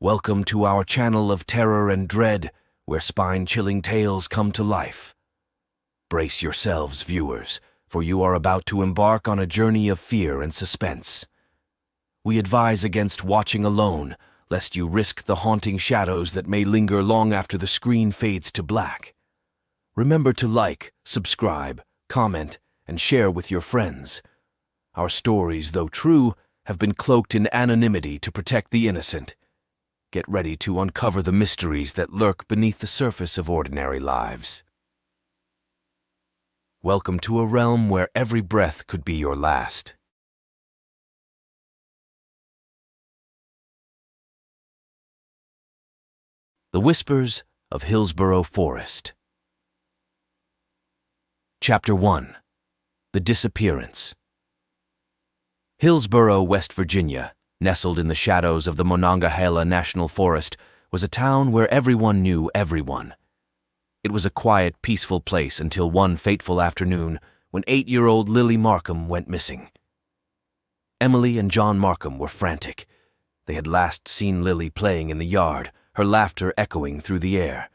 Welcome to our channel of terror and dread, where spine-chilling tales come to life. Brace yourselves, viewers, for you are about to embark on a journey of fear and suspense. We advise against watching alone, lest you risk the haunting shadows that may linger long after the screen fades to black. Remember to like, subscribe, comment, and share with your friends. Our stories, though true, have been cloaked in anonymity to protect the innocent. Get ready to uncover the mysteries that lurk beneath the surface of ordinary lives. Welcome to a realm where every breath could be your last. The Whispers of Hillsboro Forest. Chapter 1. The Disappearance. Hillsboro, West Virginia, nestled in the shadows of the Monongahela National Forest, was a town where everyone knew everyone. It was a quiet, peaceful place until one fateful afternoon when 8-year-old Lily Markham went missing. Emily and John Markham were frantic. They had last seen Lily playing in the yard, her laughter echoing through the air.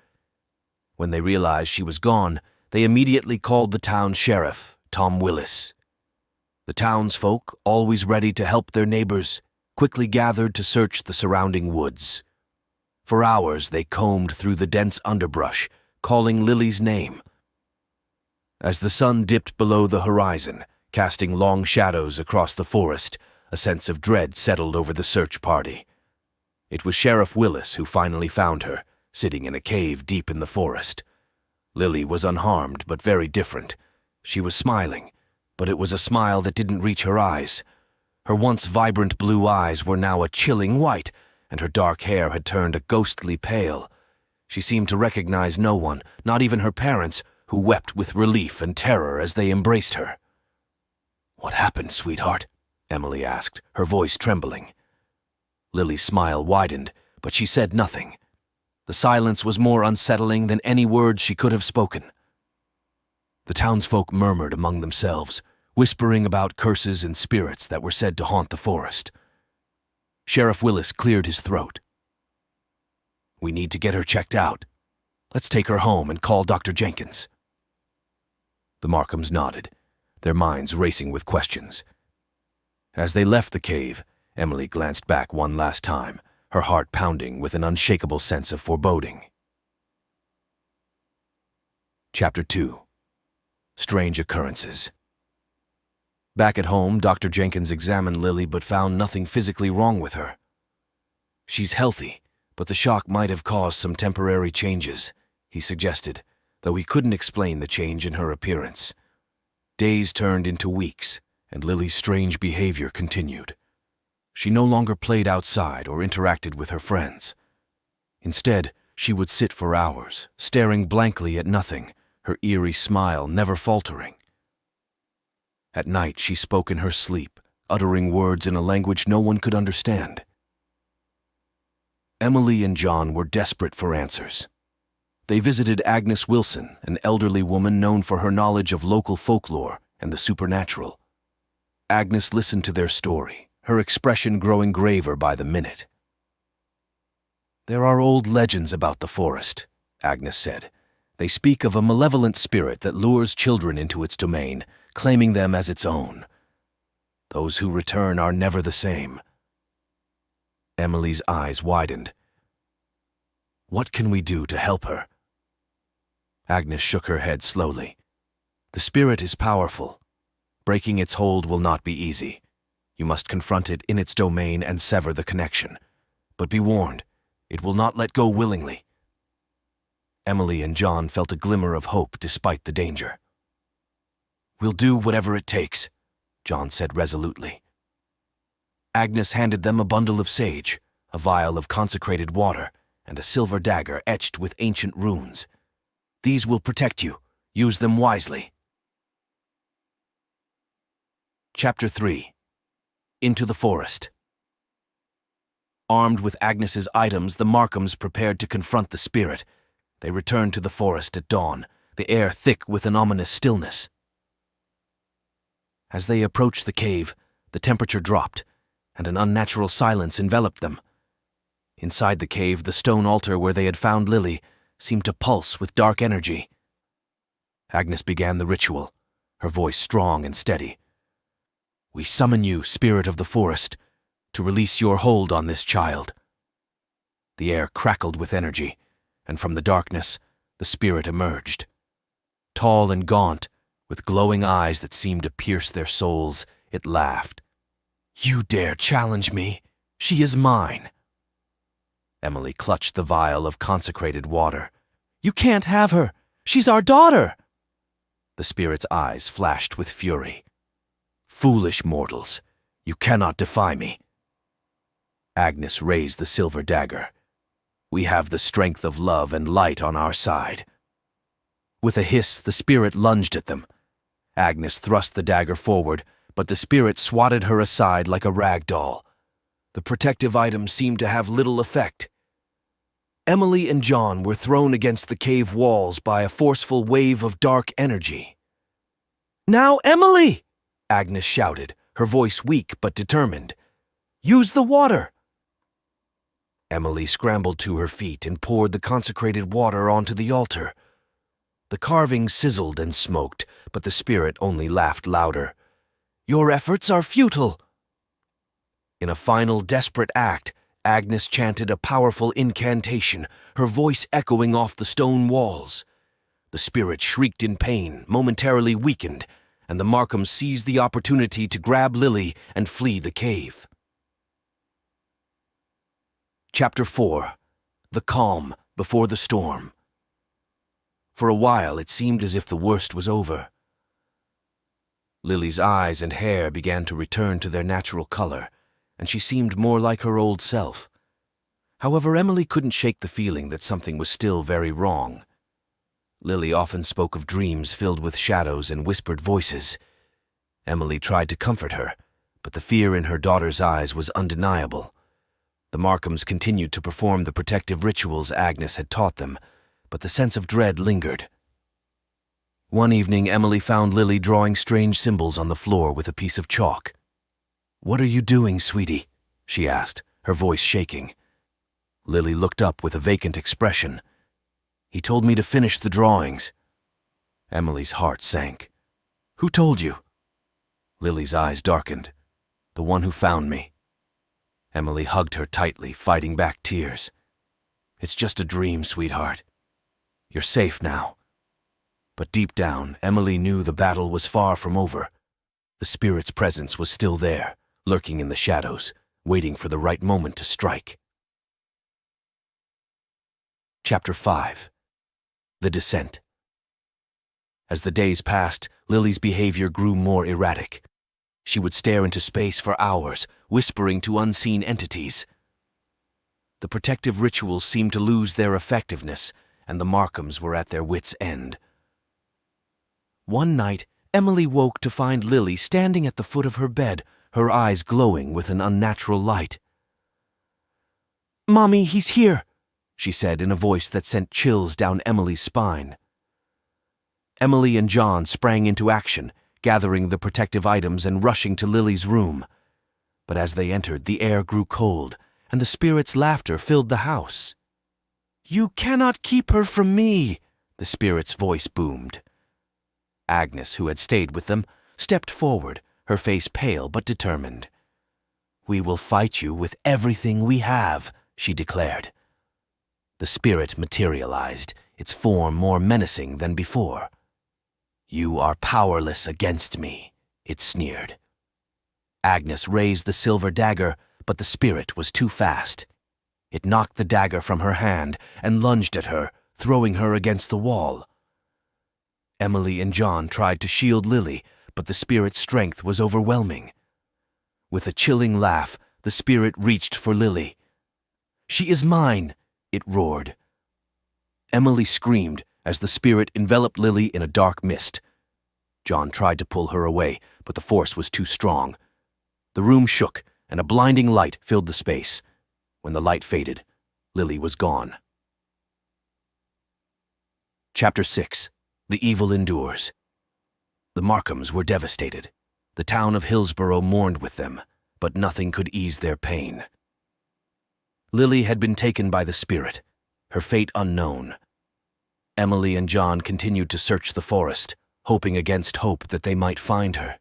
When they realized she was gone, they immediately called the town sheriff, Tom Willis. The townsfolk, always ready to help their neighbors, quickly gathered to search the surrounding woods. For hours they combed through the dense underbrush, calling Lily's name. As the sun dipped below the horizon, casting long shadows across the forest, a sense of dread settled over the search party. It was Sheriff Willis who finally found her, sitting in a cave deep in the forest. Lily was unharmed, but very different. She was smiling, but it was a smile that didn't reach her eyes. Her once vibrant blue eyes were now a chilling white, and her dark hair had turned a ghostly pale. She seemed to recognize no one, not even her parents, who wept with relief and terror as they embraced her. "What happened, sweetheart?" Emily asked, her voice trembling. Lily's smile widened, but she said nothing. The silence was more unsettling than any words she could have spoken. The townsfolk murmured among themselves, whispering about curses and spirits that were said to haunt the forest. Sheriff Willis cleared his throat. "We need to get her checked out. Let's take her home and call Dr. Jenkins." The Markhams nodded, their minds racing with questions. As they left the cave, Emily glanced back one last time, her heart pounding with an unshakable sense of foreboding. Chapter 2. Strange Occurrences. Back at home, Dr. Jenkins examined Lily but found nothing physically wrong with her. "She's healthy, but the shock might have caused some temporary changes," he suggested, though he couldn't explain the change in her appearance. Days turned into weeks, and Lily's strange behavior continued. She no longer played outside or interacted with her friends. Instead, she would sit for hours, staring blankly at nothing, her eerie smile never faltering. At night, she spoke in her sleep, uttering words in a language no one could understand. Emily and John were desperate for answers. They visited Agnes Wilson, an elderly woman known for her knowledge of local folklore and the supernatural. Agnes listened to their story, her expression growing graver by the minute. "There are old legends about the forest," Agnes said. "They speak of a malevolent spirit that lures children into its domain, claiming them as its own. Those who return are never the same." Emily's eyes widened. "What can we do to help her?" Agnes shook her head slowly. "The spirit is powerful. Breaking its hold will not be easy. You must confront it in its domain and sever the connection. But be warned, it will not let go willingly." Emily and John felt a glimmer of hope despite the danger. "We'll do whatever it takes," John said resolutely. Agnes handed them a bundle of sage, a vial of consecrated water, and a silver dagger etched with ancient runes. "These will protect you. Use them wisely." Chapter 3. Into the Forest. Armed with Agnes's items, the Markhams prepared to confront the spirit. They returned to the forest at dawn, the air thick with an ominous stillness. As they approached the cave, the temperature dropped, and an unnatural silence enveloped them. Inside the cave, the stone altar where they had found Lily seemed to pulse with dark energy. Agnes began the ritual, her voice strong and steady. "We summon you, spirit of the forest, to release your hold on this child." The air crackled with energy, and from the darkness, the spirit emerged. Tall and gaunt, with glowing eyes that seemed to pierce their souls, it laughed. "You dare challenge me? She is mine." Emily clutched the vial of consecrated water. "You can't have her! She's our daughter!" The spirit's eyes flashed with fury. "Foolish mortals, you cannot defy me." Agnes raised the silver dagger. "We have the strength of love and light on our side." With a hiss, the spirit lunged at them. Agnes thrust the dagger forward, but the spirit swatted her aside like a rag doll. The protective item seemed to have little effect. Emily and John were thrown against the cave walls by a forceful wave of dark energy. "Now, Emily!" Agnes shouted, her voice weak but determined. "Use the water!" Emily scrambled to her feet and poured the consecrated water onto the altar. The carving sizzled and smoked, but the spirit only laughed louder. "Your efforts are futile." In a final desperate act, Agnes chanted a powerful incantation, her voice echoing off the stone walls. The spirit shrieked in pain, momentarily weakened, and the Markhams seized the opportunity to grab Lily and flee the cave. Chapter 4. The Calm Before the Storm. For a while it seemed as if the worst was over. Lily's eyes and hair began to return to their natural color, and she seemed more like her old self. However, Emily couldn't shake the feeling that something was still very wrong. Lily often spoke of dreams filled with shadows and whispered voices. Emily tried to comfort her, but the fear in her daughter's eyes was undeniable. The Markhams continued to perform the protective rituals Agnes had taught them, but the sense of dread lingered. One evening, Emily found Lily drawing strange symbols on the floor with a piece of chalk. "What are you doing, sweetie?" she asked, her voice shaking. Lily looked up with a vacant expression. "He told me to finish the drawings." Emily's heart sank. "Who told you?" Lily's eyes darkened. "The one who found me." Emily hugged her tightly, fighting back tears. "It's just a dream, sweetheart. You're safe now." But deep down, Emily knew the battle was far from over. The spirit's presence was still there, lurking in the shadows, waiting for the right moment to strike. Chapter 5. The Descent. As the days passed, Lily's behavior grew more erratic. She would stare into space for hours, whispering to unseen entities. The protective rituals seemed to lose their effectiveness, and the Markhams were at their wits' end. One night, Emily woke to find Lily standing at the foot of her bed, her eyes glowing with an unnatural light. "Mommy, he's here," she said in a voice that sent chills down Emily's spine. Emily and John sprang into action, gathering the protective items and rushing to Lily's room. But as they entered, the air grew cold, and the spirit's laughter filled the house. "You cannot keep her from me," the spirit's voice boomed. Agnes, who had stayed with them, stepped forward, her face pale but determined. "We will fight you with everything we have," she declared. The spirit materialized, its form more menacing than before. "You are powerless against me," it sneered. Agnes raised the silver dagger, but the spirit was too fast. It knocked the dagger from her hand and lunged at her, throwing her against the wall. Emily and John tried to shield Lily, but the spirit's strength was overwhelming. With a chilling laugh, the spirit reached for Lily. "She is mine," it roared. Emily screamed as the spirit enveloped Lily in a dark mist. John tried to pull her away, but the force was too strong. The room shook, and a blinding light filled the space. When the light faded, Lily was gone. Chapter 6. The Evil Endures. The Markhams were devastated. The town of Hillsboro mourned with them, but nothing could ease their pain. Lily had been taken by the spirit, her fate unknown. Emily and John continued to search the forest, hoping against hope that they might find her.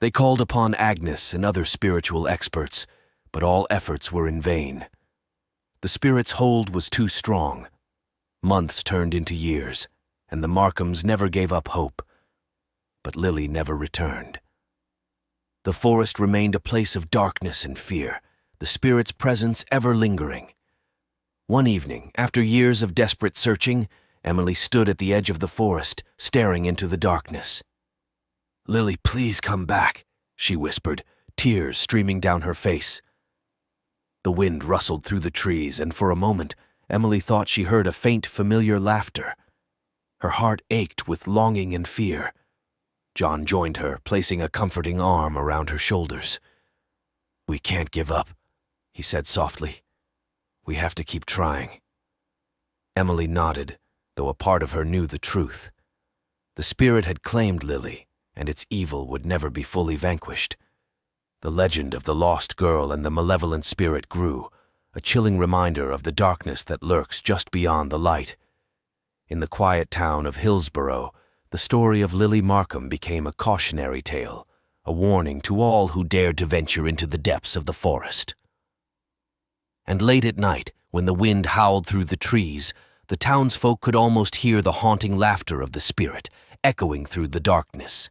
They called upon Agnes and other spiritual experts, but all efforts were in vain. The spirit's hold was too strong. Months turned into years, and the Markhams never gave up hope. But Lily never returned. The forest remained a place of darkness and fear, the spirit's presence ever lingering. One evening, after years of desperate searching, Emily stood at the edge of the forest, staring into the darkness. "Lily, please come back," she whispered, tears streaming down her face. The wind rustled through the trees, and for a moment, Emily thought she heard a faint, familiar laughter. Her heart ached with longing and fear. John joined her, placing a comforting arm around her shoulders. "We can't give up," he said softly. "We have to keep trying." Emily nodded, though a part of her knew the truth. The spirit had claimed Lily, and its evil would never be fully vanquished. The legend of the lost girl and the malevolent spirit grew, a chilling reminder of the darkness that lurks just beyond the light. In the quiet town of Hillsboro, the story of Lily Markham became a cautionary tale, a warning to all who dared to venture into the depths of the forest. And late at night, when the wind howled through the trees, the townsfolk could almost hear the haunting laughter of the spirit, echoing through the darkness.